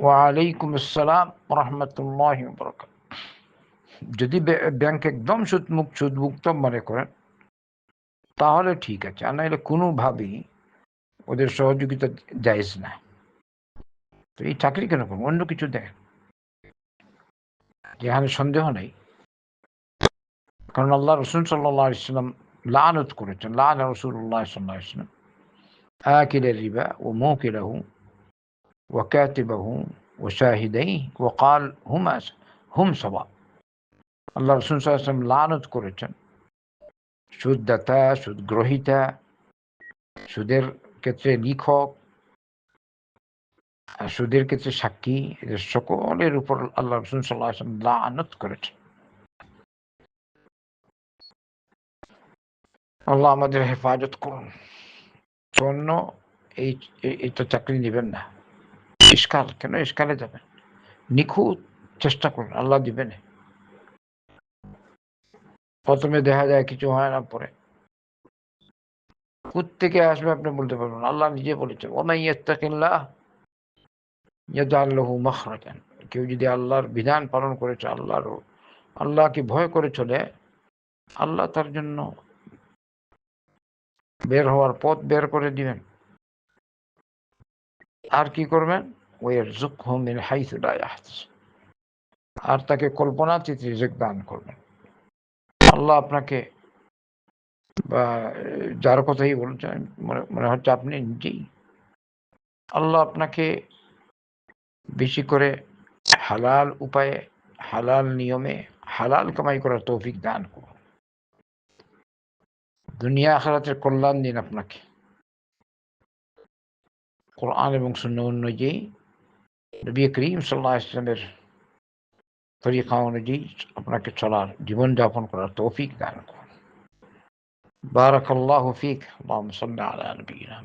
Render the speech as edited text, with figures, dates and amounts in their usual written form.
ওয়ালাইকুম আসসালাম রহমতুল্লাহি ওয়া বারাকাতুহু। যদি ব্যাংক একদম সুদমুক্ত মনে করেন তাহলে ঠিক আছে, আর নাহলে কোনোভাবেই ওদের সহযোগিতা জায়েজ না। তো এই চাকরি কেন করবো, অন্য কিছু দেখেন যেখানে সন্দেহ নেই। কারণ আল্লাহ রসুল সাল্লাল্লাহু আলাইহি ওয়াসাল্লাম লানত করেছেন, লাআনা রাসূলুল্লাহ সাল্লাল্লাহু আলাইহি ওয়াসাল্লাম আকিলা রিবা ওয়া মুকিলাহু ওয়া কাতিবাহু ওয়া শাহিদাইহি ওয়া ক্বাল হুম সাওয়া। আল্লাহ রসুল সাল্লাল্লাহু আলাইহি ওয়াসাল্লাম লানত করেছেন সুদদাতা, সুদ গ্রহীতা, সুদের ক্ষেত্রে লিখক, আর সুদের ক্ষেত্রে সাক্ষী, এদের সকলের উপর আল্লাহ রসুল সাল্লাল্লাহু আলাইহি ওয়াসাল্লাম লানত করেছেন। আল্লাহ আমাদের হেফাজত করুন। অন্য এইটা চাকরি নেবেন না। ইস্কাল কেন, ইস্কালে যাবেন? নিখুঁত চেষ্টা করুন, আল্লাহ দিবেন। প্রথমে দেখা যায় কিছু হয় না, পরে কোত্থেকে আসবে আপনি বলতে পারবেন। আল্লাহ নিজে বলেছেন, ওমান ইয়াত্তাকিল্লাহ ইয়াজআল লাহু মাখরাজান। কেউ যদি আল্লাহর বিধান পালন করেছে, আল্লাহকে ভয় করে চলে, আল্লাহ তার জন্য বের হওয়ার পথ বের করে দিবেন। আর কি করবেন? ওয়ারযুকহু মিন হাইসু লা ইয়াহতাসিব। আর তাকে কল্পনাতীত রিজিক দান করবেন। আল্লাহ আপনাকে, বা যার কথাই বলছেন, মনে হচ্ছে আপনি নিজেই, আল্লাহ আপনাকে বেশি করে হালাল উপায়ে, হালাল নিয়মে, হালাল কামাই করার তৌফিক দান করুন। দুনিয়া আখিরাতের কল্যাণ দিন আপনাকে। কোরআন এবং সুন্নাহ অনুযায়ী, নবী করিম সাল্লাল্লাহু আলাইহি ওয়াসাল্লামের তরিকা অনুযায়ী আপনাকে চলার, জীবনযাপন করার তৌফিক দান করুন। বারাকাল্লাহু ফিক। আল্লাহুম্মা সাল্লি আলা নবিয়িনা